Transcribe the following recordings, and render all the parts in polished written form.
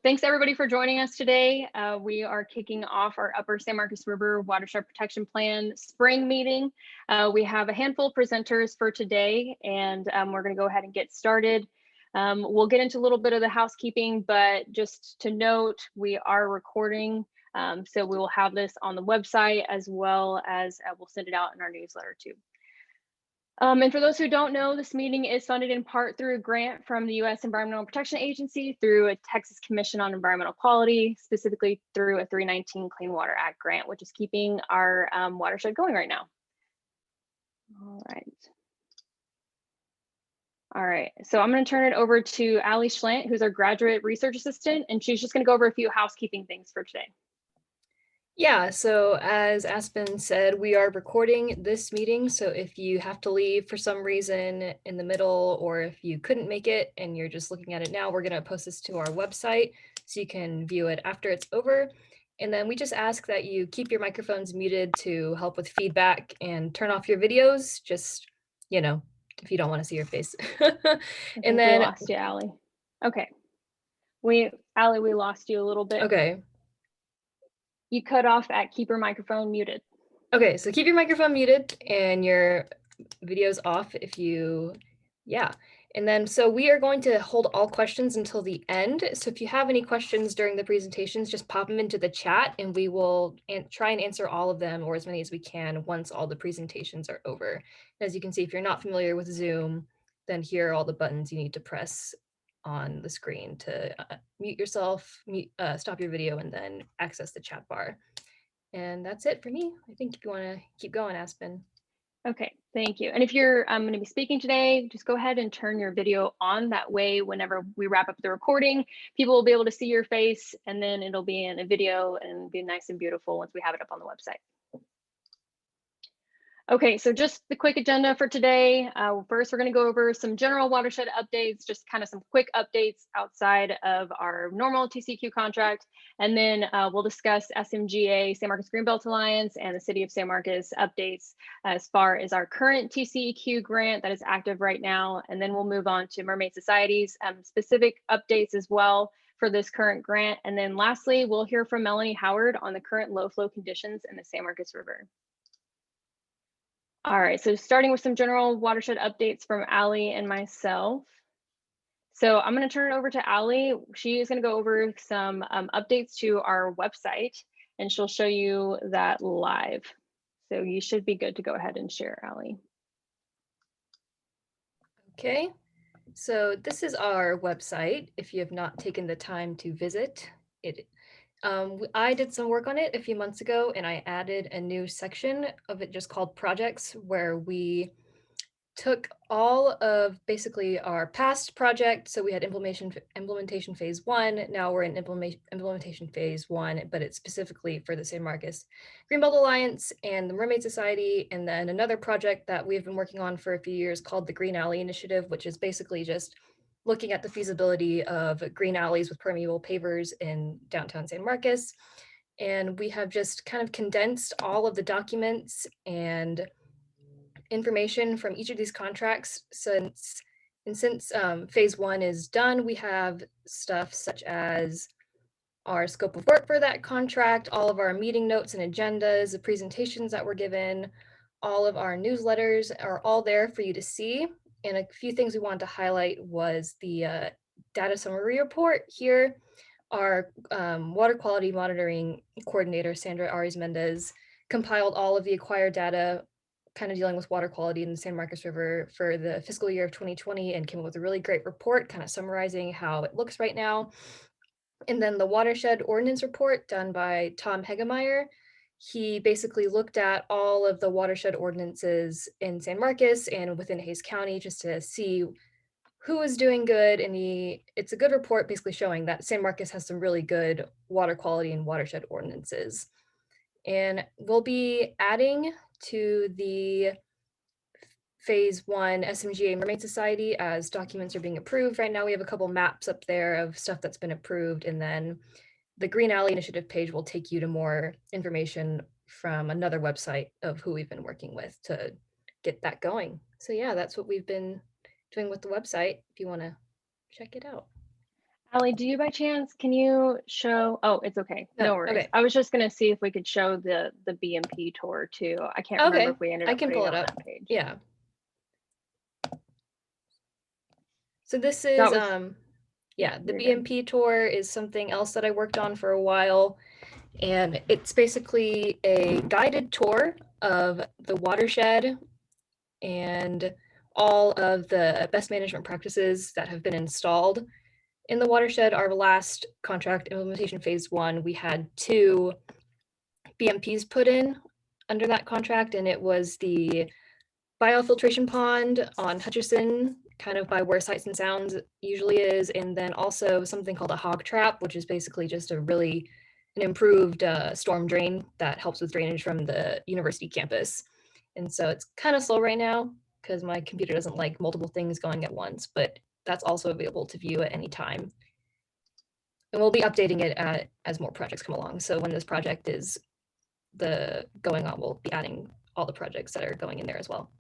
Thanks everybody for joining us today. We are kicking off our Upper San Marcos River Watershed Protection Plan spring meeting. We have a handful of presenters for today, and we're going to go ahead and get started. We'll get into a little bit of the housekeeping, but just to note, we are recording, so we will have this on the website as well as we'll send it out in our newsletter too. And for those who don't know, this meeting is funded in part through a grant from the U.S. Environmental Protection Agency through a Texas Commission on Environmental Quality, specifically through a 319 Clean Water Act grant, which is keeping our watershed going right now. All right, so I'm going to turn it over to Allie Schlant, who's our graduate research assistant, and she's just going to go over a few housekeeping things for today. Yeah, so as Aspen said, we are recording this meeting. So if you have to leave for some reason in the middle, or if you couldn't make it and you're just looking at it now, we're going to post this to our website so you can view it after it's over. And then we just ask that you keep your microphones muted to help with feedback and turn off your videos, just, you know, if you don't want to see your face. And then we lost you, Allie. Okay. Allie, we lost you a little bit. Okay. You cut off at keep your microphone muted. Okay, so keep your microphone muted and your videos off if you, And then, so we are going to hold all questions until the end. So if you have any questions during the presentations, just pop them into the chat and we will try and answer all of them, or as many as we can, once all the presentations are over. As you can see, if you're not familiar with Zoom, then here are all the buttons you need to press on the screen to mute yourself, stop your video, and then access the chat bar. And that's it for me. I think if you want to keep going, Aspen. Okay, thank you. And if you're going to be speaking today, just go ahead and turn your video on. That way, whenever we wrap up the recording, people will be able to see your face, and then it'll be in a video and be nice and beautiful once we have it up on the website. Okay, so just the quick agenda for today. First, we're going to go over some general watershed updates, just kind of some quick updates outside of our normal TCEQ contract. And then we'll discuss SMGA, San Marcos Greenbelt Alliance, and the City of San Marcos updates as far as our current TCEQ grant that is active right now. And then we'll move on to Mermaid Society's specific updates as well for this current grant. And then lastly, we'll hear from Melanie Howard on the current low flow conditions in the San Marcos River. All right, so starting with some general watershed updates from Allie and myself. So I'm going to turn it over to Allie. She is going to go over some updates to our website, and she'll show you that live. So you should be good to go ahead and share, Allie. Okay, so this is our website. If you have not taken the time to visit it, I did some work on it a few months ago, and I added a new section of it just called projects, where we took all of basically our past project. So we had implementation phase 1. Now we're in implementation phase 1, but it's specifically for the San Marcos Greenbelt Alliance and the Mermaid Society. And then another project that we've been working on for a few years called the Green Alley Initiative, which is basically just looking at the feasibility of green alleys with permeable pavers in downtown San Marcos. And we have just kind of condensed all of the documents and information from each of these contracts since phase 1 is done. We have stuff such as our scope of work for that contract, all of our meeting notes and agendas, the presentations that were given, all of our newsletters are all there for you to see. And a few things we wanted to highlight was the data summary report here. Our water quality monitoring coordinator, Sandra Arias Mendez, compiled all of the acquired data kind of dealing with water quality in the San Marcos River for the fiscal year of 2020 and came up with a really great report kind of summarizing how it looks right now. And then the watershed ordinance report done by Tom Hegemeyer. He basically looked at all of the watershed ordinances in San Marcos and within Hays County just to see who is doing good. And it's a good report basically showing that San Marcos has some really good water quality and watershed ordinances. And we'll be adding to the phase 1 SMGA Mermaid Society as documents are being approved. Right now we have a couple maps up there of stuff that's been approved, and then the Green Alley Initiative page will take you to more information from another website of who we've been working with to get that going. So yeah, that's what we've been doing with the website if you want to check it out. Allie, do you by chance, can you show, oh, it's okay, No, no worries. okay. I was just gonna see if we could show the BMP tour too. I can't remember Okay, if we ended I up can putting pull it it on up. that page. Yeah. So this is, That was, yeah, the you're good. BMP tour is something else that I worked on for a while. And it's basically a guided tour of the watershed and all of the best management practices that have been installed in the watershed. Our last contract implementation phase 1, we had 2 BMPs put in under that contract, and it was the biofiltration pond on Hutchison, kind of by where Sights and Sounds usually is, and then also something called a hog trap, which is basically just an improved storm drain that helps with drainage from the university campus. And so it's kind of slow right now because my computer doesn't like multiple things going at once, but that's also available to view at any time. And we'll be updating it as more projects come along. So when this project is going on, we'll be adding all the projects that are going in there as well.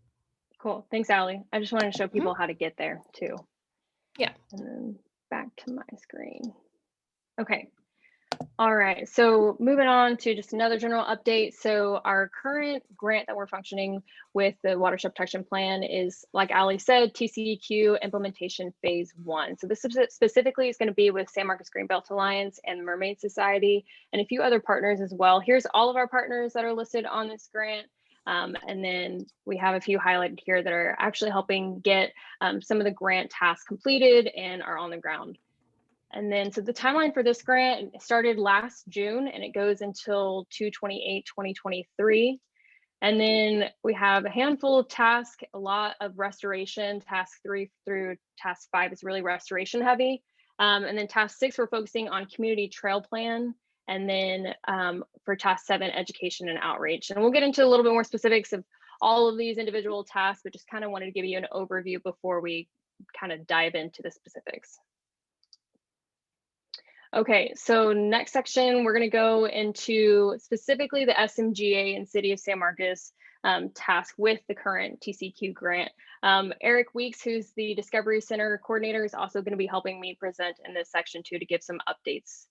Cool, thanks, Allie. I just wanted to show people how to get there too. Yeah. And then back to my screen. Okay. All right, so moving on to just another general update. So our current grant that we're functioning with, the Watershed Protection Plan, is, like Ali said, TCEQ implementation phase 1. So this specifically is going to be with San Marcos Greenbelt Alliance and the Mermaid Society and a few other partners as well. Here's all of our partners that are listed on this grant. And then we have a few highlighted here that are actually helping get some of the grant tasks completed and are on the ground. And then, so the timeline for this grant started last June and it goes until 2/28/2023. And then we have a handful of tasks, a lot of restoration. Task 3 through task 5 is really restoration heavy. And then task 6, we're focusing on community trail plan. And then for task 7, education and outreach. And we'll get into a little bit more specifics of all of these individual tasks, but just kind of wanted to give you an overview before we kind of dive into the specifics. Okay, so next section, we're going to go into specifically the SMGA and City of San Marcos task with the current TCQ grant. Eric Weeks, who's the Discovery Center coordinator, is also going to be helping me present in this section too to give some updates.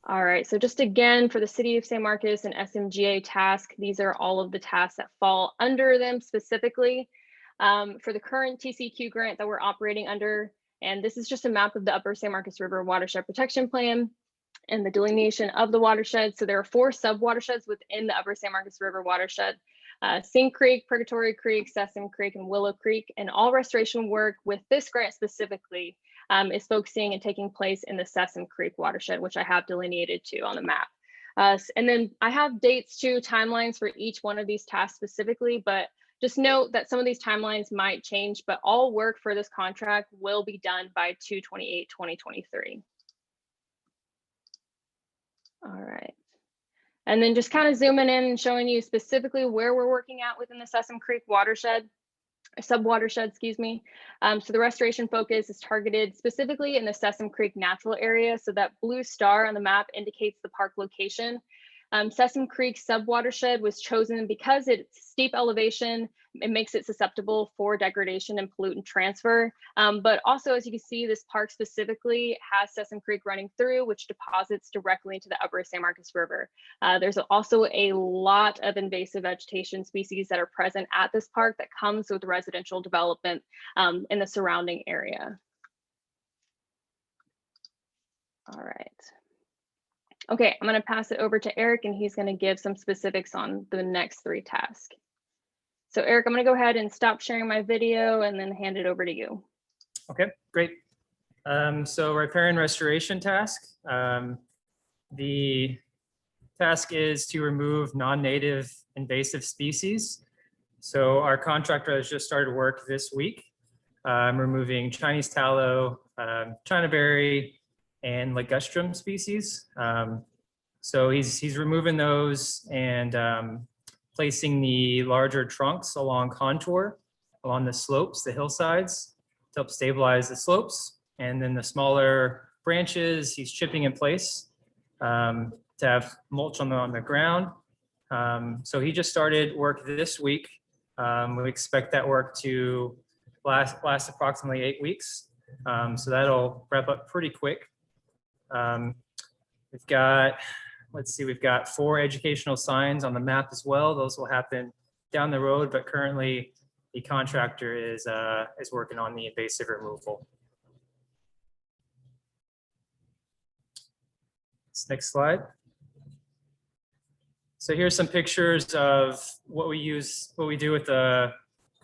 All right, so just again, for the City of San Marcos and SMGA task, these are all of the tasks that fall under them specifically. For the current TCQ grant that we're operating under, and this is just a map of the Upper San Marcos River Watershed Protection Plan and the delineation of the watershed. So there are 4 sub-watersheds within the Upper San Marcos River watershed: Sing Creek, Purgatory Creek, Sesame Creek, and Willow Creek. And all restoration work with this grant specifically is focusing and taking place in the Sesame Creek watershed, which I have delineated too on the map. And then I have dates too, timelines for each one of these tasks specifically, but just note that some of these timelines might change, but all work for this contract will be done by 2/28/2023. All right. And then just kind of zooming in and showing you specifically where we're working at within the Sesame Creek watershed, sub-watershed, excuse me. So the restoration focus is targeted specifically in the Sesame Creek natural area. So that blue star on the map indicates the park location. Sesame Creek sub-watershed was chosen because it's steep elevation. It makes it susceptible for degradation and pollutant transfer. But also, as you can see, this park specifically has Sesame Creek running through, which deposits directly into the Upper San Marcos River. There's also a lot of invasive vegetation species that are present at this park that comes with residential development in the surrounding area. All right. Okay, I'm going to pass it over to Eric and he's going to give some specifics on the next 3 tasks. So Eric, I'm going to go ahead and stop sharing my video and then hand it over to you. Okay, great. So repair and restoration task. The task is to remove non-native invasive species. So our contractor has just started work this week. Removing Chinese tallow, China berry, and ligustrum species. So he's removing those and placing the larger trunks along contour, along the slopes, the hillsides, to help stabilize the slopes. And then the smaller branches, he's chipping in place to have mulch on the ground. So he just started work this week. We expect that work to last approximately 8 weeks. So that'll wrap up pretty quick. We've got, let's see, we've got 4 educational signs on the map as well. Those will happen down the road, but currently the contractor is working on the invasive removal. Next slide. So here's some pictures of what we do with the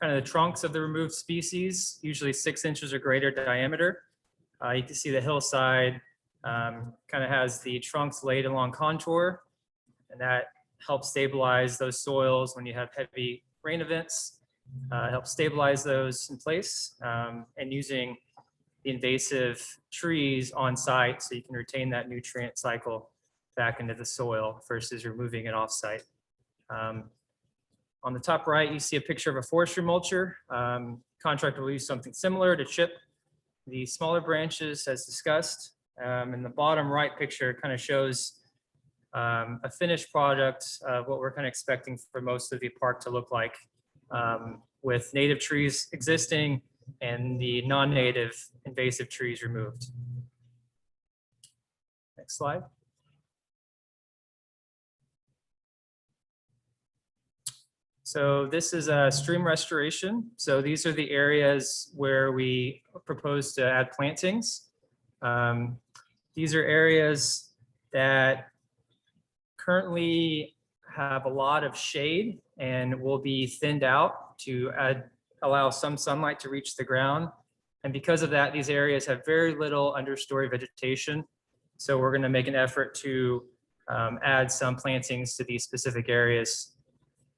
kind of the trunks of the removed species, usually 6 inches or greater diameter. You can see the hillside kind of has the trunks laid along contour, and that helps stabilize those soils when you have heavy rain events, helps stabilize those in place, and using the invasive trees on site so you can retain that nutrient cycle back into the soil versus removing it off site. On the top right, you see a picture of a forestry mulcher. Contractor will use something similar to chip the smaller branches as discussed. And the bottom right picture kind of shows a finished product of what we're kind of expecting for most of the park to look like, with native trees existing and the non-native invasive trees removed. Next slide. So this is a stream restoration. So these are the areas where we propose to add plantings. These are areas that currently have a lot of shade and will be thinned out to allow some sunlight to reach the ground. And because of that, these areas have very little understory vegetation. So we're going to make an effort to add some plantings to these specific areas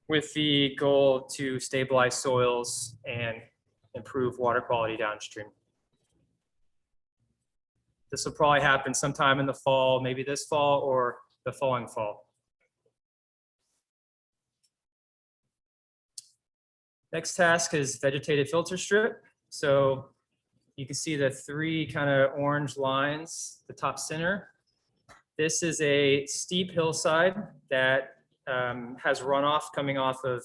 with the goal to stabilize soils and improve water quality downstream. This will probably happen sometime in the fall, maybe this fall or the following fall. Next task is vegetated filter strip. So you can see the 3 kind of orange lines, the top center. This is a steep hillside that has runoff coming off of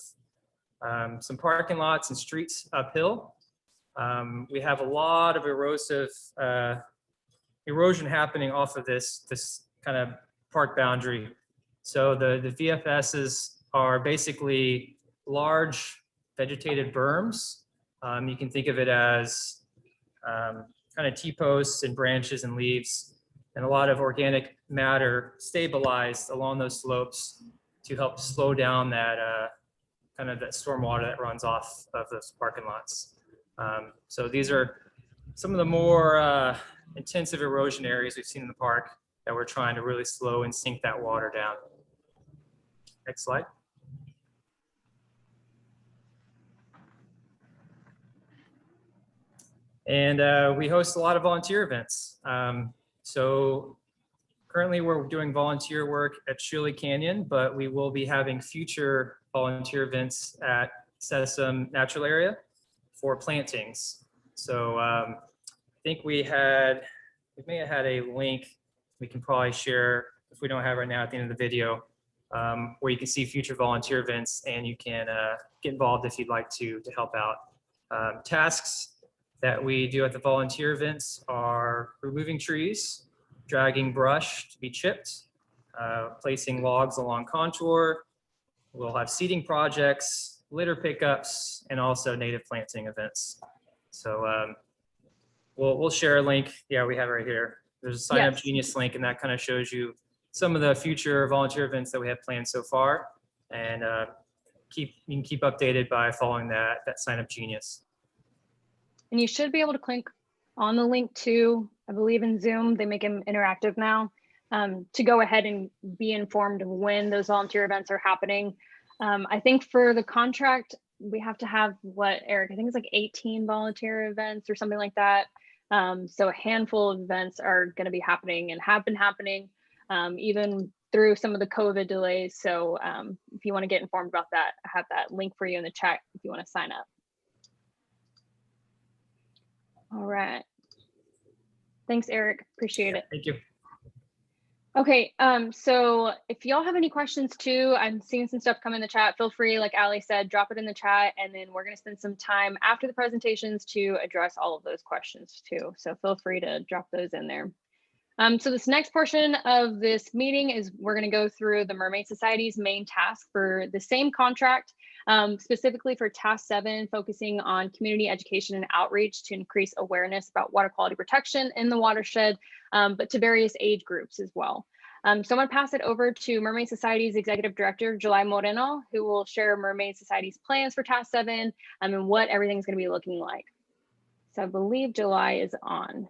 some parking lots and streets uphill. We have a lot of erosion happening off of this kind of park boundary. So the VFSs are basically large vegetated berms. You can think of it as kind of T-posts and branches and leaves, and a lot of organic matter stabilized along those slopes to help slow down that kind of that storm water that runs off of those parking lots. So these are some of the more intensive erosion areas we've seen in the park that we're trying to really slow and sink that water down. Next slide. And we host a lot of volunteer events. So currently we're doing volunteer work at Shirley Canyon, but we will be having future volunteer events at Sesame Natural Area for plantings. So I think we may have had a link we can probably share if we don't have right now at the end of the video, where you can see future volunteer events and you can get involved if you'd like to help out. Tasks that we do at the volunteer events are removing trees, dragging brush to be chipped, placing logs along contour. We'll have seeding projects, litter pickups, and also native planting events. So we'll share a link. Yeah, we have it right here. There's a Sign Up Genius link, and that kind of shows you some of the future volunteer events that we have planned so far. And you can keep updated by following that Sign Up Genius. And you should be able to click on the link too. I believe in Zoom, they make them interactive now, to go ahead and be informed of when those volunteer events are happening. I think for the contract, we have to have what, Eric, I think it's like 18 volunteer events or something like that. So a handful of events are going to be happening and have been happening, even through some of the COVID delays. So if you want to get informed about that, I have that link for you in the chat if you want to sign up. All right. Thanks, Eric. Appreciate it. Thank you. Okay, so if y'all have any questions too, I'm seeing some stuff come in the chat. Feel free, like Ali said, drop it in the chat, and then we're going to spend some time after the presentations to address all of those questions too. So feel free to drop those in there. So this next portion of this meeting is we're going to go through the Mermaid Society's main task for the same contract, specifically for Task 7, focusing on community education and outreach to increase awareness about water quality protection in the watershed, but to various age groups as well. So I'm going to pass it over to Mermaid Society's Executive Director, July Moreno, who will share Mermaid Society's plans for Task 7 and what everything's going to be looking like. So I believe July is on.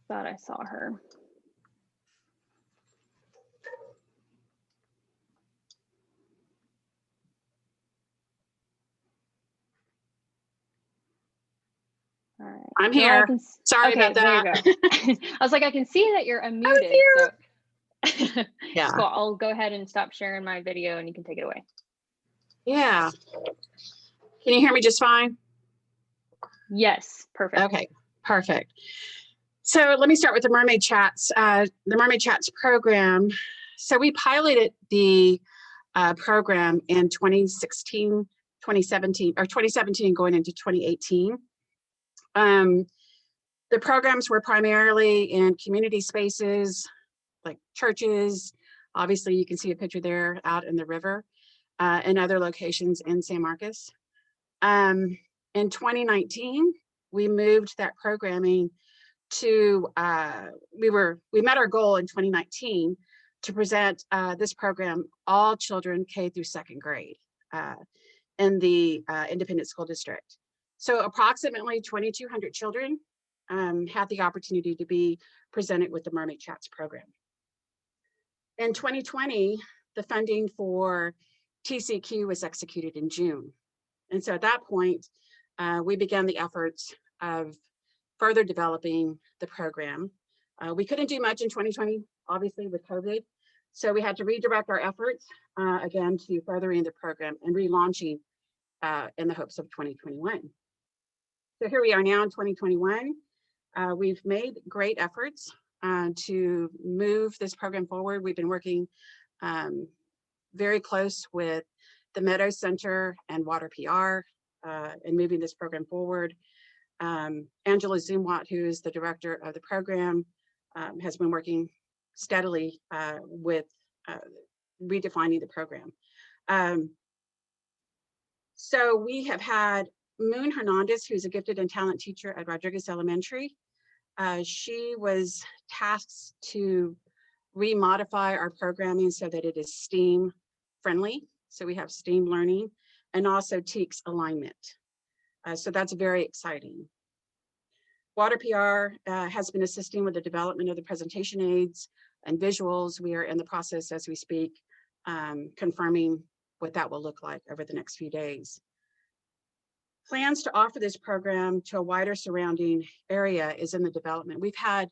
Thought I saw her. All right. I'm here. Sorry okay, about that. There you go. I was like, I can see that you're unmuted. So Yeah. Cool. I'll go ahead and stop sharing my video and you can take it away. Yeah. Can you hear me just fine? Yes, perfect. Okay, perfect. So let me start with the Mermaid Chats. The Mermaid Chats program. So we piloted the program in 2016, 2017, or 2017 going into 2018. The programs were primarily in community spaces like churches. Obviously, you can see a picture there out in the river, and other locations in San Marcos. In 2019, we moved that programming to, we met our goal in 2019 to present this program, all children K through 2nd grade in the independent school district. So approximately 2,200 children had the opportunity to be presented with the Mermaid Chats program. In 2020, the funding for TCQ was executed in June. And so at that point, we began the efforts of further developing the program. We couldn't do much in 2020, obviously with COVID. So we had to redirect our efforts again to furthering the program and relaunching in the hopes of 2021. So here we are now in 2021. We've made great efforts to move this program forward. We've been working very close with the Meadows Center and Water PR in moving this program forward. Angela Zumwalt, who is the director of the program, has been working steadily with redefining the program. So we have had Moon Hernandez, who's a gifted and talent teacher at Rodriguez Elementary. She was tasked to remodify our programming so that it is STEAM friendly. So we have STEAM learning and also TEKS alignment. So that's very exciting. Water PR has been assisting with the development of the presentation aids and visuals. We are in the process as we speak, confirming what that will look like over the next few days. Plans to offer this program to a wider surrounding area is in the development. We've had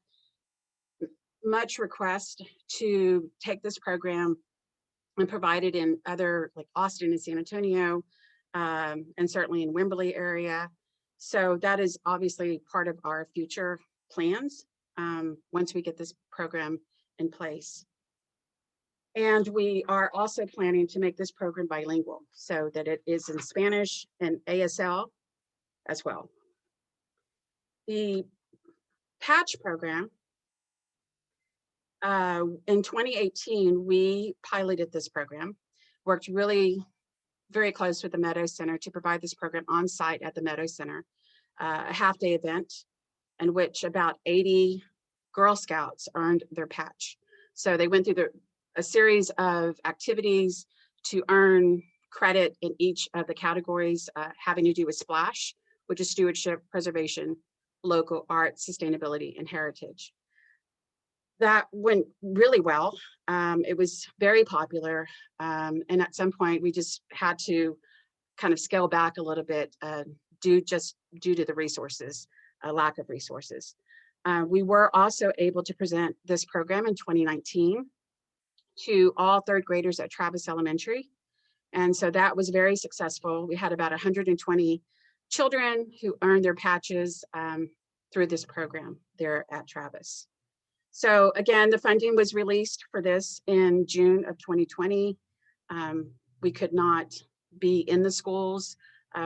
much request to take this program and provide it in other like Austin and San Antonio, and certainly in Wimberley area. So that is obviously part of our future plans once we get this program in place. And we are also planning to make this program bilingual so that it is in Spanish and ASL as well. The Patch program, in 2018, we piloted this program, worked really very close with the Meadows Center to provide this program on site at the Meadows Center, a half-day event in which about 80 Girl Scouts earned their patch. So they went through a series of activities to earn credit in each of the categories having to do with SPLASH, which is stewardship, preservation, local art, sustainability, and heritage. That went really well. It was very popular. And at some point we just had to kind of scale back a little bit due to the resources, a lack of resources. We were also able to present this program in 2019 to all 3rd graders at Travis Elementary. And so that was very successful. We had about 120 children who earn their patches through this program there at Travis. So again, the funding was released for this in June of 2020. We could not be in the schools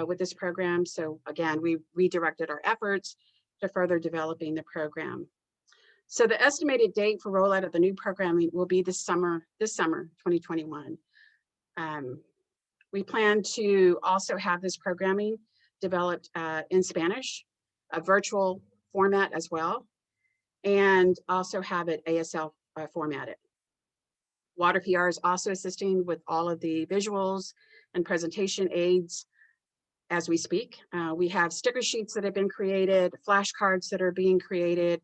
with this program. So again, we redirected our efforts to further developing the program. So the estimated date for rollout of the new programming will be this summer 2021. We plan to also have this programming developed in Spanish, a virtual format as well, and also have it ASL formatted. Water PR is also assisting with all of the visuals and presentation aids as we speak. We have sticker sheets that have been created, flashcards that are being created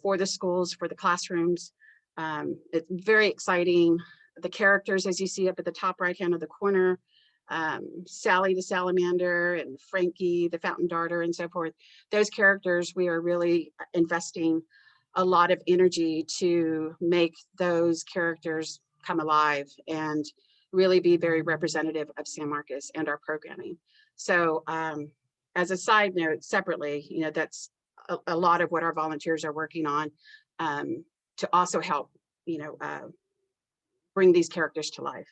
for the schools, for the classrooms. It's very exciting. The characters, as you see up at the top right hand of the corner, Sally the salamander and Frankie the fountain darter and so forth. Those characters, we are really investing a lot of energy to make those characters come alive and really be very representative of San Marcos and our programming. So as a side note, separately, you know, that's a lot of what our volunteers are working on to also help, you know, bring these characters to life.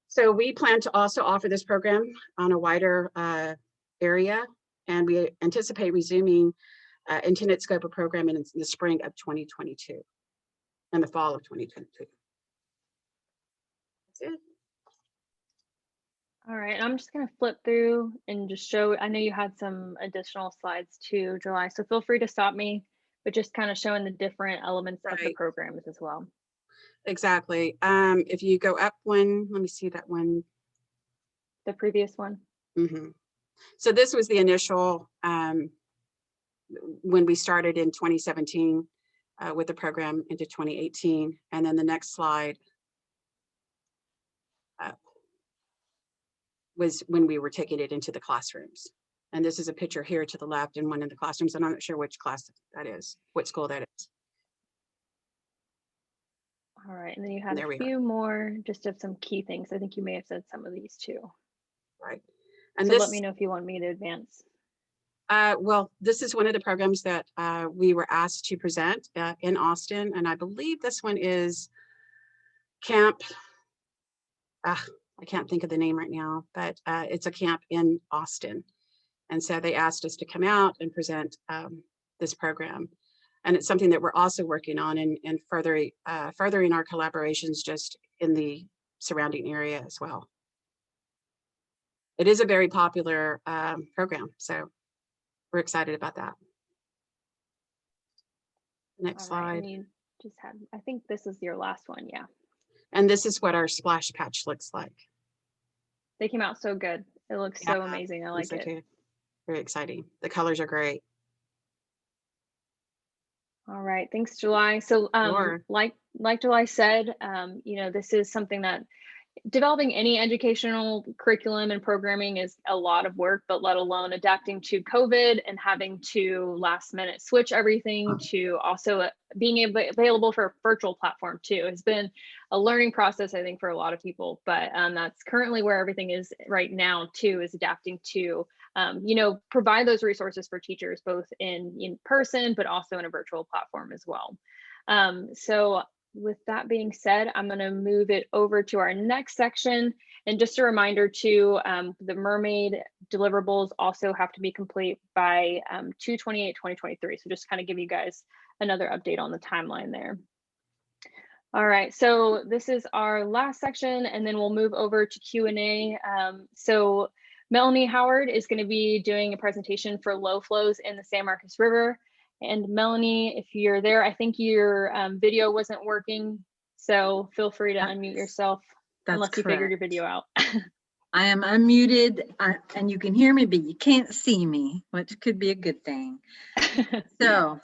So we plan to also offer this program on a wider area, and we anticipate resuming intended scope of programming in the spring of 2022 and the fall of 2022. That's it. All right, I'm just going to flip through and just show, I know you had some additional slides too, July, so feel free to stop me, but just kind of showing the different elements of the Right. programs as well. Exactly. If you go up one, let me see that one. The previous one. Mm-hmm. So this was the initial, when we started in 2017 with the program into 2018. And then the next slide was when we were taking it into the classrooms. And this is a picture here to the left and one in the classrooms. And I'm not sure which class that is, what school that is. All right, and then you had There a we few more just of some key things. I think you may have said some of these too. Right. And So this, let me know if you want me to advance. well, this is one of the programs that we were asked to present in Austin. And I believe this one is camp, I can't think of the name right now, but it's a camp in Austin. And so they asked us to come out and present this program. And it's something that we're also working on and furthering our collaborations just in the surrounding area as well. It is a very popular program, so we're excited about that. Next All right, slide. and you just had, I think this is your last one, yeah. And this is what our splash patch looks like. They came out so good. It looks so Yeah, amazing. I like so it. too. Very exciting. The colors are great. All right, thanks, July. So Sure. like July said, you know, this is something that developing any educational curriculum and programming is a lot of work, but let alone adapting to COVID and having to last minute switch everything to also being available for a virtual platform too. Has been a learning process, I think, for a lot of people, but that's currently where everything is right now too, is adapting to, you know, provide those resources for teachers, both in person, but also in a virtual platform as well. So with that being said, I'm going to move it over to our next section. And just a reminder too, the Mermaid deliverables also have to be complete by 2/28/2023. So just kind of give you guys another update on the timeline there. All right, so this is our last section, and then we'll move over to Q&A. So Melanie Howard is going to be doing a presentation for low flows in the San Marcos River. And Melanie, if you're there, I think your video wasn't working, so feel free to unmute yourself unless you figured your video out. I am unmuted and you can hear me, but you can't see me, which could be a good thing. So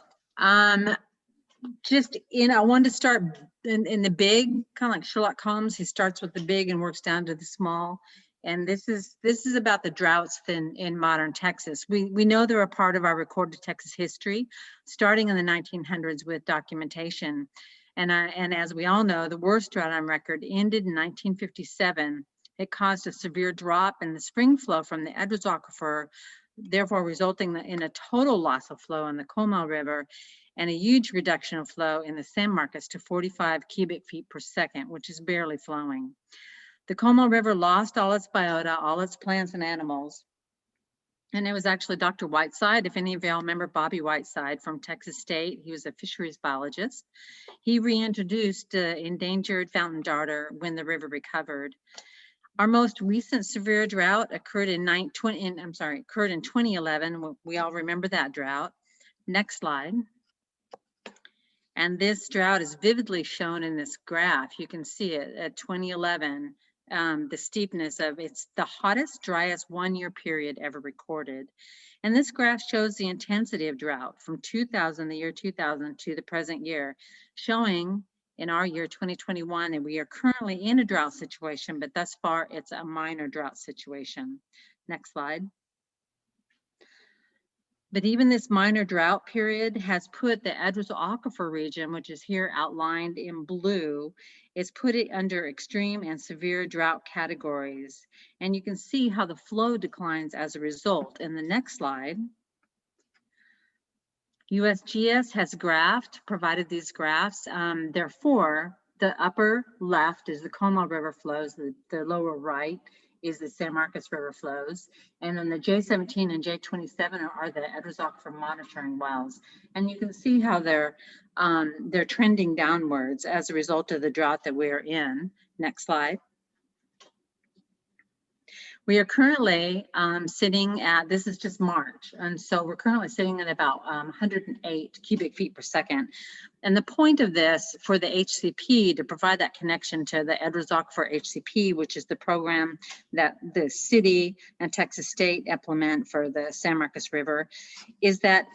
just I wanted to start in the big, kind of like Sherlock Holmes. He starts with the big and works down to the small. And this is about the droughts in modern Texas. We know they're a part of our recorded Texas history, starting in the 1900s with documentation. And as we all know, the worst drought on record ended in 1957 It caused a severe drop in the spring flow from the Edwards Aquifer, therefore resulting in a total loss of flow in the Comal River and a huge reduction of flow in the San Marcos to 45 cubic feet per second, which is barely flowing. The Comal River lost all its biota, all its plants and animals. And it was actually Dr. Whiteside, if any of y'all remember Bobby Whiteside from Texas State, he was a fisheries biologist. He reintroduced endangered fountain darter when the river recovered. Our most recent severe drought occurred in 2011. We all remember that drought. Next slide. And this drought is vividly shown in this graph. You can see it at 2011. The steepness of it's the hottest, driest 1 year period ever recorded. And this graph shows the intensity of drought from the year 2000 to the present year, showing in our year 2021 that we are currently in a drought situation, but thus far it's a minor drought situation. Next slide. But even this minor drought period has put the Edwards Aquifer region, which is here outlined in blue, is put it under extreme and severe drought categories. And you can see how the flow declines as a result. In the next slide, USGS has provided these graphs. Therefore, the upper left is the Comal River flows, the lower right is the San Marcos River flows, and then the J17 and J27 are the Edwards Aquifer monitoring wells. And you can see how they're trending downwards as a result of the drought that we're in. Next slide. We are currently sitting at, this is just March, and so we're currently sitting at about 108 cubic feet per second. And the point of this for the HCP to provide that connection to the Edwards Aquifer HCP, which is the program that the city and Texas State implement for the San Marcos River, is that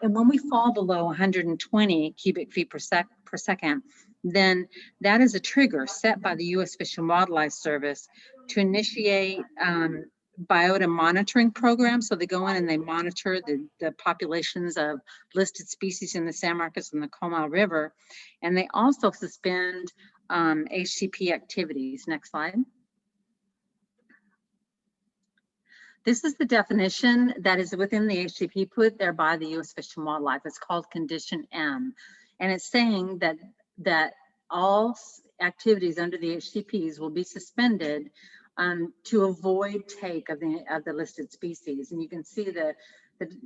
when we fall below 120 cubic feet per second, then that is a trigger set by the U.S. Fish and Wildlife Service to initiate biota monitoring programs. So they go in and they monitor the populations of listed species in the San Marcos and the Comal River. And they also suspend HCP activities. Next slide. This is the definition that is within the HCP put there by the U.S. Fish and Wildlife. It's called Condition M. And it's saying that all activities under the HCPs will be suspended to avoid take of the listed species. And you can see the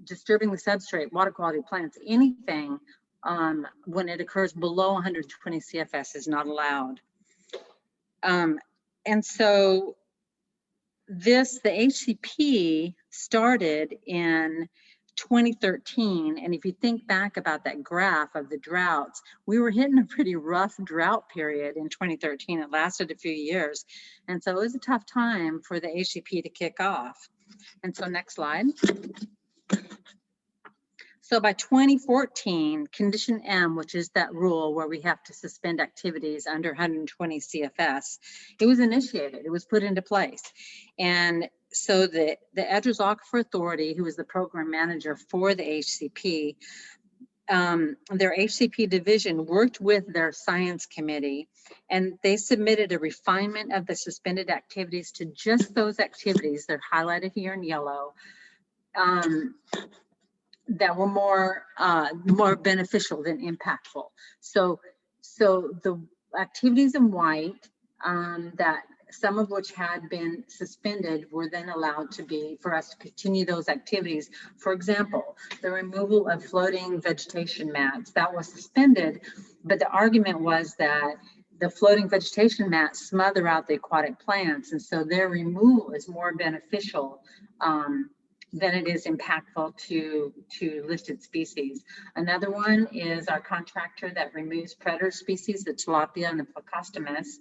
disturbing the substrate, water quality plants, anything when it occurs below 120 CFS is not allowed. And so the HCP started in 2013, and if you think back about that graph of the droughts, we were hitting a pretty rough drought period in 2013. It lasted a few years, and so it was a tough time for the HCP to kick off. And so next slide. So by 2014, Condition M, which is that rule where we have to suspend activities under 120 CFS, it was initiated, it was put into place. And so the Edwards Aquifer Authority, who is the program manager for the HCP, their HCP division worked with their science committee, and they submitted a refinement of the suspended activities to just those activities, they're highlighted here in yellow, that were more beneficial than impactful. So the activities in white, that some of which had been suspended, were then allowed to be for us to continue those activities. For example, the removal of floating vegetation mats, that was suspended, but the argument was that the floating vegetation mats smother out the aquatic plants, and so their removal is more beneficial than it is impactful to listed species. Another one is our contractor that removes predator species, the tilapia and the plecostomus.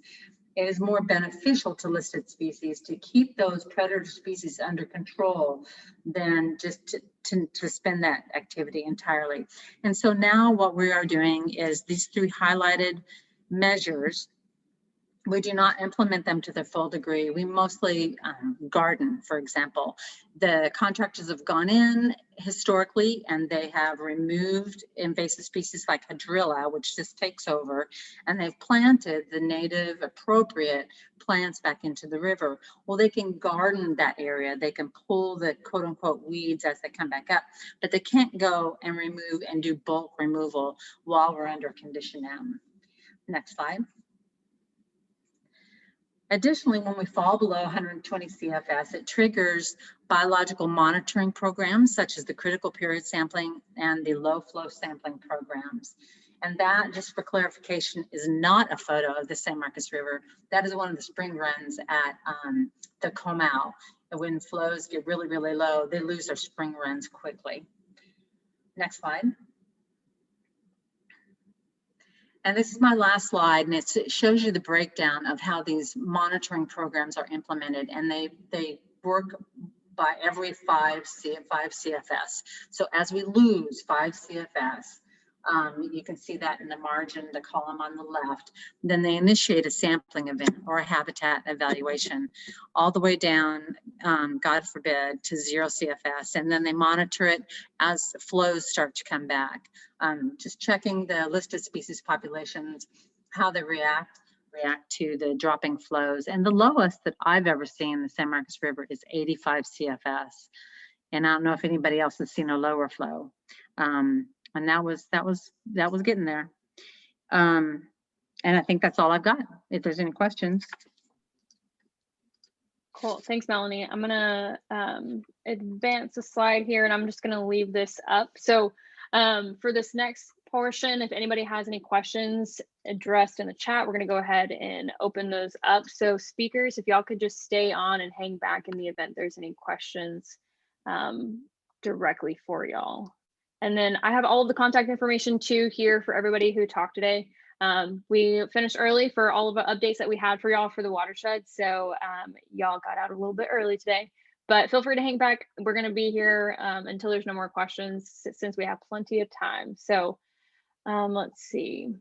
It is more beneficial to listed species to keep those predator species under control than just to suspend that activity entirely. And so now what we are doing is these three highlighted measures We do not implement them to their full degree. We mostly garden, for example. The contractors have gone in historically and they have removed invasive species like hydrilla, which just takes over, and they've planted the native appropriate plants back into the river. Well, they can garden that area. They can pull the quote unquote weeds as they come back up, but they can't go and remove and do bulk removal while we're under condition M. Next slide. Additionally, when we fall below 120 CFS, it triggers biological monitoring programs such as the critical period sampling and the low flow sampling programs. And that, just for clarification, is not a photo of the San Marcos River. That is one of the spring runs at the Comal. And when flows get really, really low, they lose their spring runs quickly. Next slide. And this is my last slide, and it shows you the breakdown of how these monitoring programs are implemented, and they work by every 5 CFS. So as we lose 5 CFS, you can see that in the margin, the column on the left, then they initiate a sampling event or a habitat evaluation all the way down, God forbid, to 0 CFS. And then they monitor it as the flows start to come back. Just checking the listed species populations, how they react to the dropping flows. And the lowest that I've ever seen in the San Marcos River is 85 CFS. And I don't know if anybody else has seen a lower flow. And that was getting there. And I think that's all I've got. If there's any questions. Cool, thanks, Melanie. I'm gonna advance the slide here and I'm just gonna leave this up. So for this next portion, if anybody has any questions addressed in the chat, we're gonna go ahead and open those up. So speakers, if y'all could just stay on and hang back in the event there's any questions directly for y'all. And then I have all of the contact information too here for everybody who talked today. We finished early for all of the updates that we had for y'all for the watershed. So y'all got out a little bit early today, but feel free to hang back. We're gonna be here until there's no more questions since we have plenty of time. So let's see.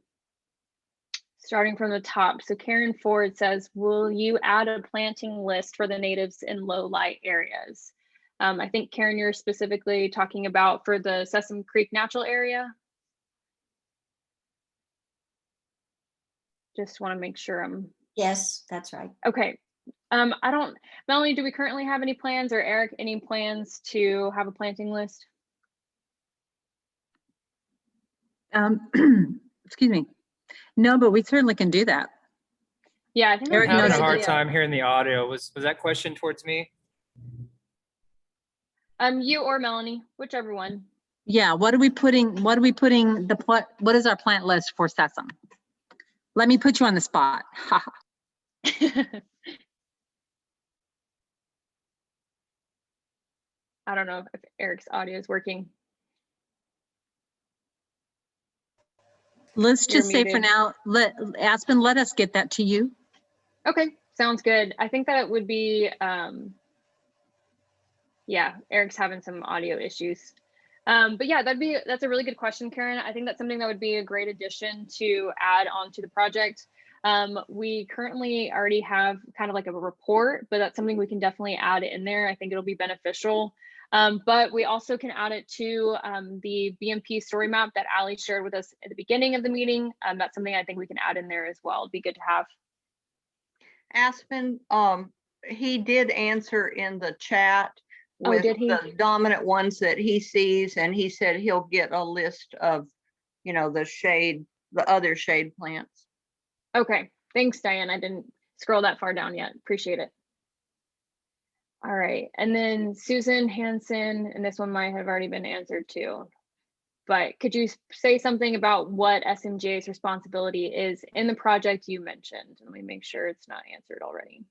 Starting from the top. So Karen Ford says, will you add a planting list for the natives in low light areas? I think Karen, you're specifically talking about for the Sesame Creek natural area. Just want to make sure I'm. Yes, that's right. Okay. Melanie, do we currently have any plans, or Eric, any plans to have a planting list? Excuse me. No, but we certainly can do that. Yeah, I think Eric I'm having knows a hard idea. time hearing the audio. Was that question towards me? You or Melanie, whichever one. Yeah, what is our plant list for Sesame? Let me put you on the spot. I don't know if Eric's audio is working. Let's You're just say for muted. now, Aspen, let us get that to you. Okay, sounds good. I think that it would be, yeah, Eric's having some audio issues. But yeah, that's a really good question, Karen. I think that's something that would be a great addition to add onto the project. We currently already have kind of like a report, but that's something we can definitely add in there. I think it'll be beneficial. But we also can add it to the BMP story map that Ali shared with us at the beginning of the meeting. That's something I think we can add in there as well. It'd be good to have. Aspen, he did answer in the chat with did he? the dominant ones that he sees, and he said he'll get a list of, the other shade plants. Okay, thanks, Diane. I didn't scroll that far down yet. Appreciate it. All right, and then Susan Hansen, and this one might have already been answered too, but could you say something about what SMGA's responsibility is in the project you mentioned? Let me make sure it's not answered already.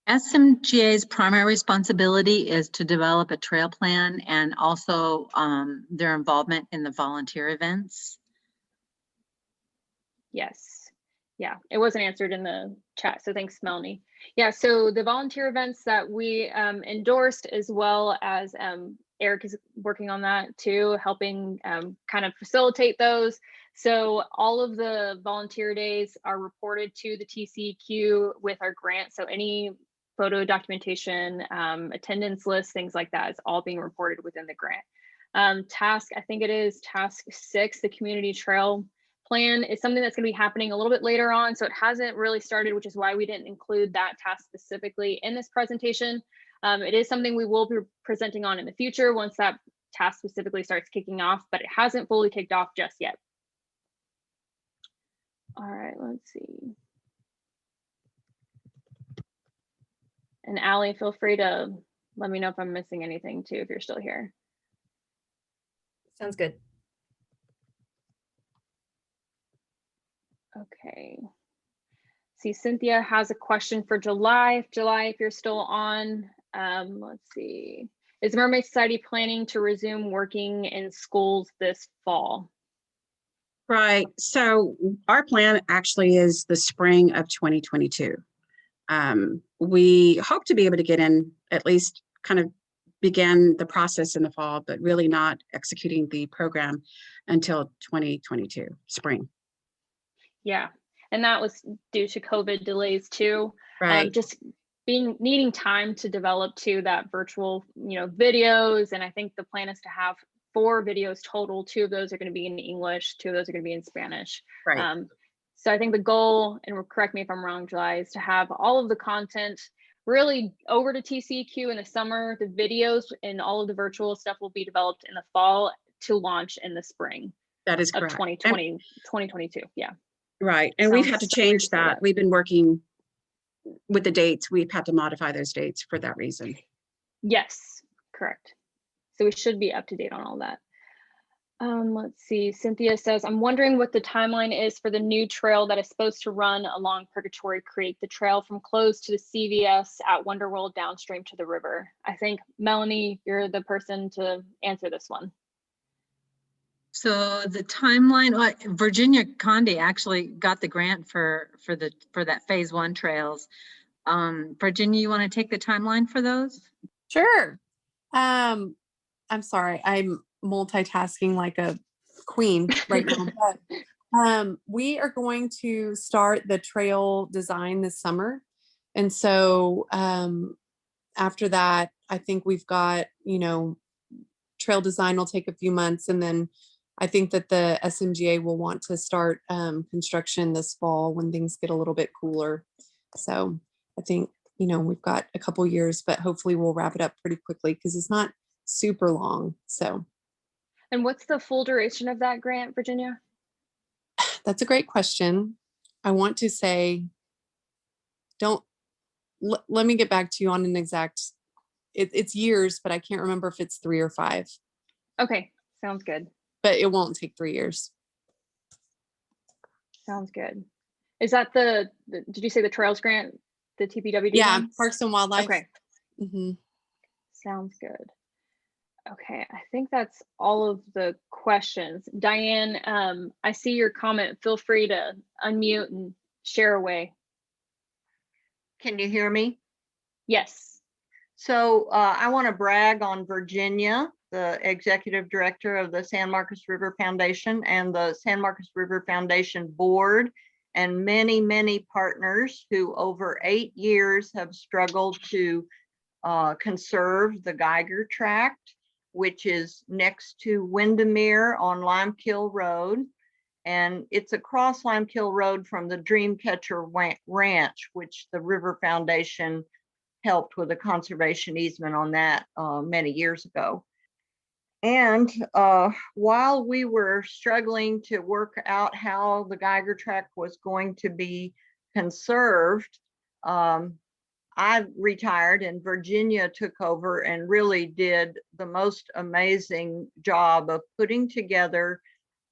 SMGA's primary responsibility is to develop a trail plan and also their involvement in the volunteer events. Yes, yeah, it wasn't answered in the chat, so thanks, Melanie. Yeah, so the volunteer events that we endorsed, as well as Eric is working on that too, helping kind of facilitate those. So all of the volunteer days are reported to the TCEQ with our grant. So any photo documentation, attendance list, things like that is all being reported within the grant. Task, I think it is task 6, the community trail plan is something that's going to be happening a little bit later on. So it hasn't really started, which is why we didn't include that task specifically in this presentation. It is something we will be presenting on in the future once that task specifically starts kicking off, but it hasn't fully kicked off just yet. All right, let's see. And Allie, feel free to let me know if I'm missing anything too, if you're still here. Sounds good. Okay. See, Cynthia has a question for July. July, if you're still on, let's see. Is Mermaid Society planning to resume working in schools this fall? Right. So our plan actually is the spring of 2022. We hope to be able to get in, at least kind of begin the process in the fall, but really not executing the program until 2022 spring. Yeah, and that was due to COVID delays too. Right. Just needing time to develop to that virtual, videos. And I think the plan is to have 4 videos total. 2 of those are going to be in English, 2 of those are going to be in Spanish. Right. So I think the goal, and correct me if I'm wrong, July, is to have all of the content really over to TCEQ in the summer. The videos and all of the virtual stuff will be developed in the fall to launch in the spring That is of correct. 2022. Yeah. Right. And we've had to Sounds change so weird to say that. We've been working with the dates. We've had to modify those dates for that reason. Yes, correct. So we should be up to date on all that. Let's see. Cynthia says, I'm wondering what the timeline is for the new trail that is supposed to run along Purgatory Creek, the trail from Close to the CVS at Wonderworld downstream to the river. I think, Melanie, you're the person to answer this one. So the timeline, Virginia Conde actually got the grant for that phase 1 trails. Virginia, you want to take the timeline for those? Sure. I'm sorry, I'm multitasking like a queen right now. But we are going to start the trail design this summer. And so after that, I think we've got, trail design will take a few months. And then I think that the SMGA will want to start construction this fall when things get a little bit cooler. So I think, we've got a couple years, but hopefully we'll wrap it up pretty quickly because it's not super long. So. And what's the full duration of that grant, Virginia? That's a great question. I want to say, let me get back to you on an exact, it's years, but I can't remember if it's 3 or 5. Okay, sounds good. But it won't take 3 years. Sounds good. Is that the did you say the Trails grant, the TPWD? Yeah, one? Parks and Wildlife. Okay. Mm-hmm. Sounds good. Okay, I think that's all of the questions. Diane, I see your comment. Feel free to unmute and share away. Can you hear me? Yes. So I want to brag on Virginia, the executive director of the San Marcos River Foundation and the San Marcos River Foundation board, and many, many partners who over 8 years have struggled to conserve the Geiger Tract, which is next to Windermere on Limekill Road. And it's across Limekill Road from the Dreamcatcher Ranch, which the River Foundation helped with a conservation easement on that many years ago. And while we were struggling to work out how the Geiger Tract was going to be conserved, I retired and Virginia took over and really did the most amazing job of putting together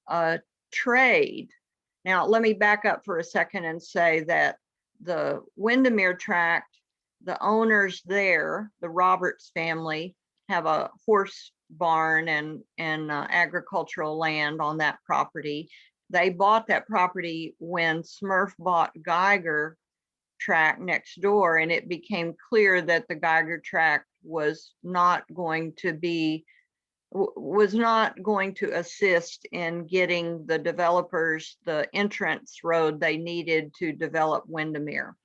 a trade. Now, let me back up for a second and say that the Windermere Tract, the owners there, the Roberts family, have a horse barn and agricultural land on that property. They bought that property when Smurf bought Geiger Tract next door, and it became clear that the Geiger Tract was not going to assist in getting the developers the entrance road they needed to develop Windermere.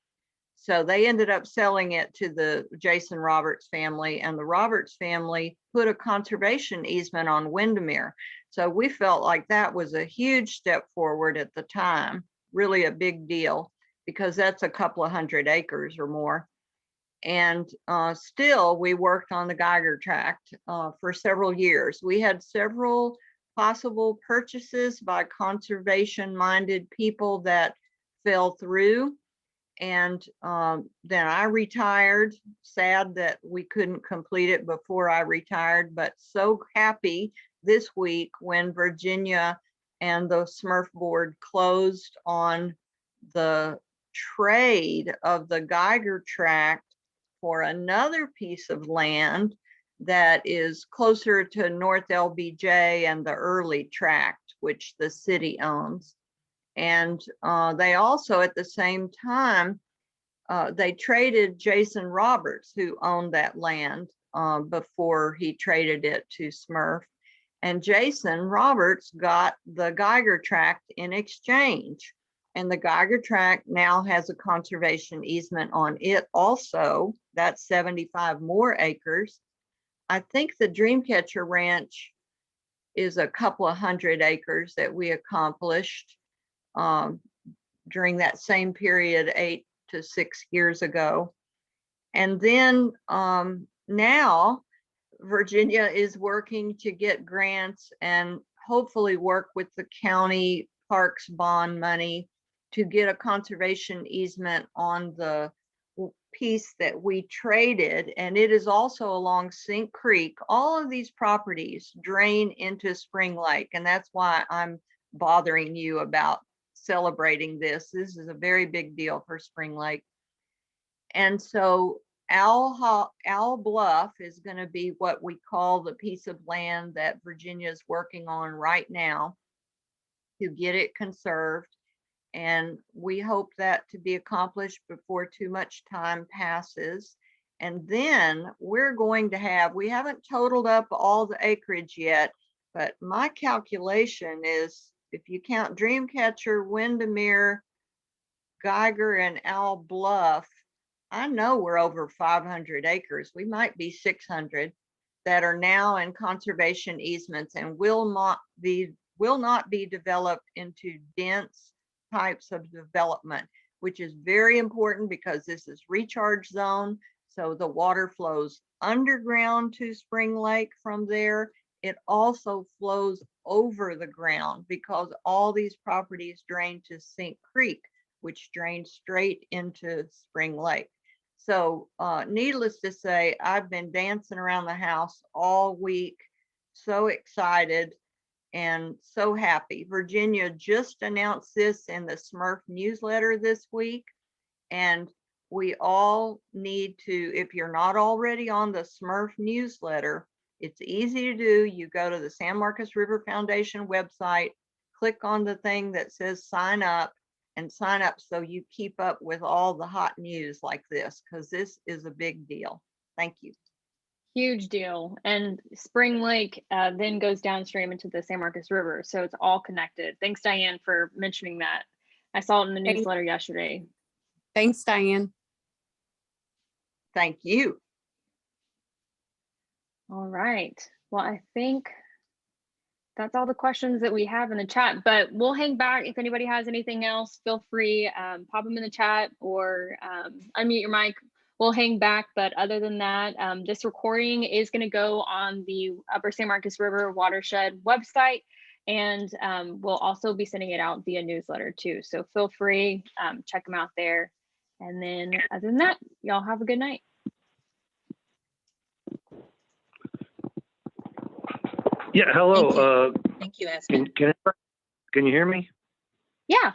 So they ended up selling it to the Jason Roberts family, and the Roberts family put a conservation easement on Windermere. So we felt like that was a huge step forward at the time, really a big deal, because that's a couple of 100 acres or more. And still, we worked on the Geiger Tract for several years. We had several possible purchases by conservation-minded people that fell through. And then I retired. Sad that we couldn't complete it before I retired, but so happy this week when Virginia and the Smurf board closed on the trade of the Geiger Tract for another piece of land that is closer to North LBJ and the Early Tract, which the city owns. And they also, at the same time, they traded Jason Roberts, who owned that land before he traded it to Smurf. And Jason Roberts got the Geiger Tract in exchange. And the Geiger Tract now has a conservation easement on it also. That's 75 more acres. I think the Dreamcatcher Ranch is a couple of 100 acres that we accomplished during that same period 8 to 6 years ago. And then now Virginia is working to get grants and hopefully work with the county parks bond money to get a conservation easement on the piece that we traded. And it is also along Sink Creek. All of these properties drain into Spring Lake, and that's why I'm bothering you about celebrating this. This is a very big deal for Spring Lake. And so Owl Bluff is going to be what we call the piece of land that Virginia is working on right now to get it conserved. And we hope that to be accomplished before too much time passes. And then we're going to have, we haven't totaled up all the acreage yet, but my calculation is, if you count Dreamcatcher, Windermere, Geiger, and Owl Bluff, I know we're over 500 acres. We might be 600 that are now in conservation easements and will not be developed into dense types of development, which is very important because this is recharge zone. So the water flows underground to Spring Lake from there. It also flows over the ground because all these properties drain to Sink Creek, which drains straight into Spring Lake. So needless to say, I've been dancing around the house all week, so excited and so happy. Virginia just announced this in the Smurf newsletter this week, and we all need to, if you're not already on the Smurf newsletter, it's easy to do. You go to the San Marcos River Foundation website, click on the thing that says sign up, and sign up so you keep up with all the hot news like this, because this is a big deal. Thank you. Huge deal. And Spring Lake then goes downstream into the San Marcos River. So it's all connected. Thanks, Diane, for mentioning that. I saw it in the newsletter yesterday. Thanks, Diane. Thank you. All right. Well, I think that's all the questions that we have in the chat, but we'll hang back. If anybody has anything else, feel free, pop them in the chat or unmute your mic. We'll hang back, but other than that, this recording is going to go on the Upper San Marcos River Watershed website, and we'll also be sending it out via newsletter too. So feel free, check them out there. And then other than that, y'all have a good night. Yeah, hello. Thank you, Aspen. Can you hear me? Yeah.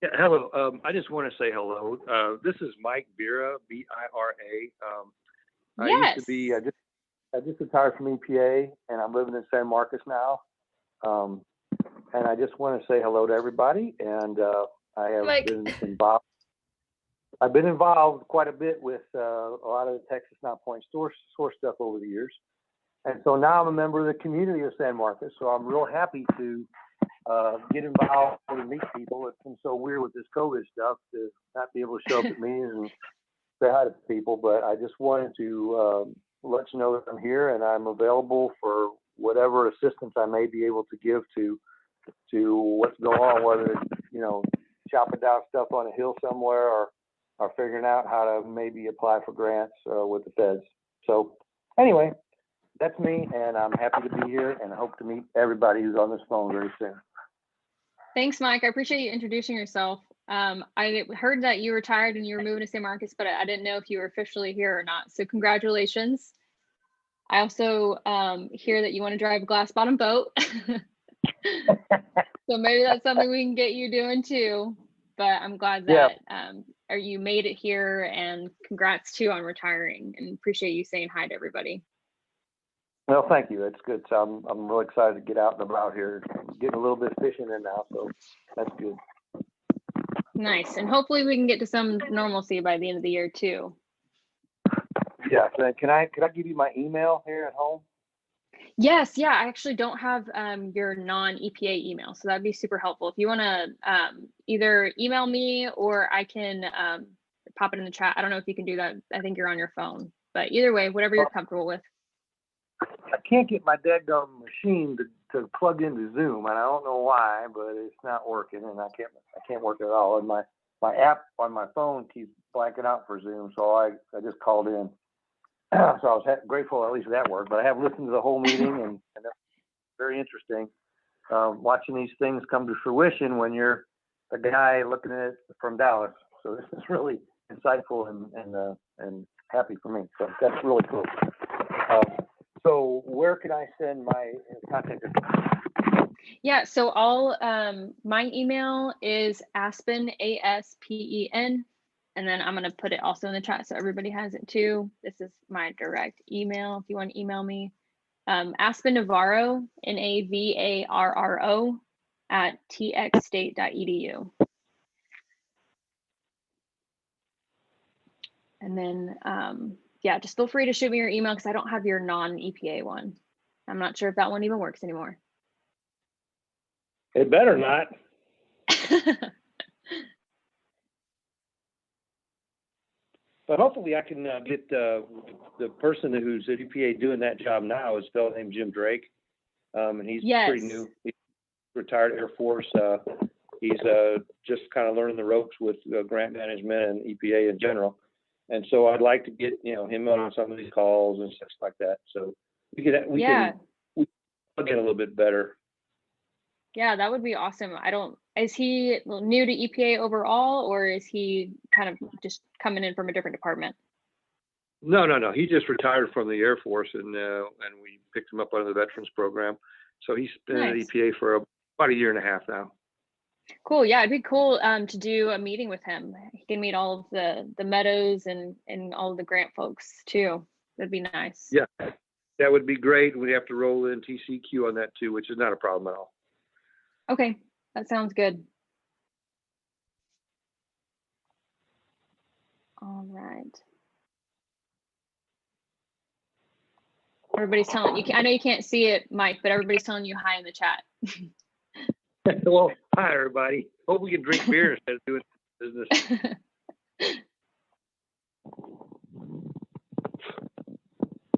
Yeah, hello. I just want to say hello. This is Mike Bira, B-I-R-A. Yes. I used to be, I just retired from EPA, and I'm living in San Marcos now. And I just want to say hello to everybody. And I have Mike. been involved. I've been involved quite a bit with a lot of the Texas Knot Point source stuff over the years. And so now I'm a member of the community of San Marcos. So I'm real happy to get involved and meet people. It's been so weird with this COVID stuff to not be able to show up at meetings and say hi to people. But I just wanted to let you know that I'm here and I'm available for whatever assistance I may be able to give to what's going on, whether it's, you know, chopping down stuff on a hill somewhere or figuring out how to maybe apply for grants with the feds. So anyway, that's me, and I'm happy to be here and I hope to meet everybody who's on this phone very soon. Thanks, Mike. I appreciate you introducing yourself. I heard that you retired and you were moving to San Marcos, but I didn't know if you were officially here or not. So congratulations. I also hear that you want to drive a glass bottom boat. So maybe that's something we can get you doing too. But I'm glad that you made it here, and congrats too on retiring, and appreciate you saying hi to everybody. Well, thank you. It's good. So I'm really excited to get out and about here. Getting a little bit of fishing in now, so that's good. Nice. And hopefully we can get to some normalcy by the end of the year too. Yeah. So could I give you my email here at home? Yes. Yeah. I actually don't have your non-EPA email, so that'd be super helpful. If you want to either email me or I can pop it in the chat. I don't know if you can do that. I think you're on your phone, but either way, whatever you're comfortable with. I can't get my dadgum machine to plug into Zoom, and I don't know why, but it's not working, and I can't work it at all. And my app on my phone keeps blanking out for Zoom, so I just called in. So I was grateful at least that worked. But I have listened to the whole meeting, and that's very interesting. Watching these things come to fruition when you're a guy looking at it from Dallas. So this is really insightful and happy for me. So that's really cool. So where can I send my contact information? Yeah, so my email is Aspen, ASPEN, and then I'm gonna put it also in the chat so everybody has it too. This is my direct email if you want to email me. Aspen Navarro, NAVARRO @txstate.edu. And then yeah, just feel free to shoot me your email because I don't have your non-EPA one. I'm not sure if that one even works anymore. It better not. But hopefully I can get the person who's at EPA doing that job now is a fellow named Jim Drake. And he's pretty new. He's retired Air Force. He's just kind of learning the ropes with grant management and EPA in general. And so I'd like to get him on some of these calls and stuff like that. So we can get a little bit better. Yeah, that would be awesome. Is he new to EPA overall, or is he kind of just coming in from a different department? No. He just retired from the Air Force, and we picked him up under the Veterans Program. So he's been at EPA for about a year and a half now. Cool. Yeah, it'd be cool to do a meeting with him. He can meet all of the meadows and all of the grant folks too. That'd be nice. Yeah, that would be great. We'd have to roll in TCQ on that too, which is not a problem at all. Okay, that sounds good. All right. Everybody's telling you. I know you can't see it, Mike, but everybody's telling you hi in the chat. Well, hi everybody. Hope we can drink beer instead of doing business.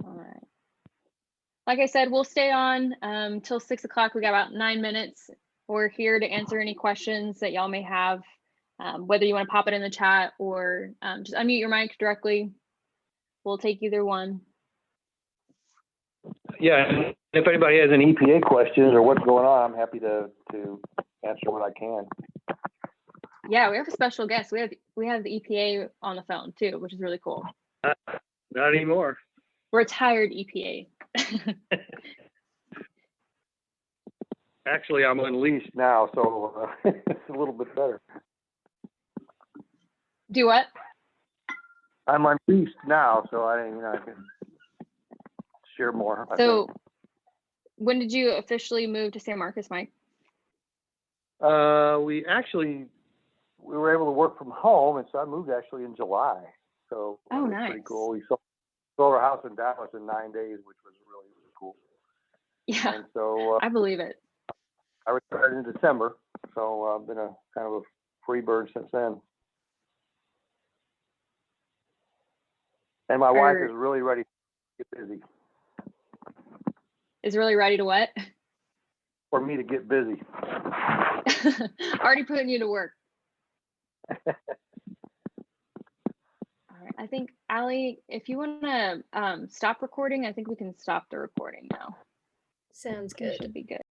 All right. Like I said, we'll stay on till 6 o'clock. We got about 9 minutes. We're here to answer any questions that y'all may have, whether you want to pop it in the chat or just unmute your mic directly. We'll take either one. Yeah, if anybody has any EPA questions or what's going on, I'm happy to answer what I can. Yeah, we have a special guest. We have the EPA on the phone too, which is really cool. Not anymore. Retired EPA. Actually, I'm on lease now, so it's a little bit better. Do what? I'm on lease now, so I can share more. So, when did you officially move to San Marcos, Mike? We actually we were able to work from home, and so I moved actually in July. So it Oh, was pretty nice. cool. We sold our house in Dallas in 9 days, which was really, really cool. Yeah, And so I believe it. I retired in December, so I've been a kind of a free bird since then. And my wife Are- is really ready to get busy, Is really ready to what? for me to get busy. Already putting you to work. All right. I think, Allie, if you want to stop recording, I think we can stop the recording now. Sounds We good. should be good.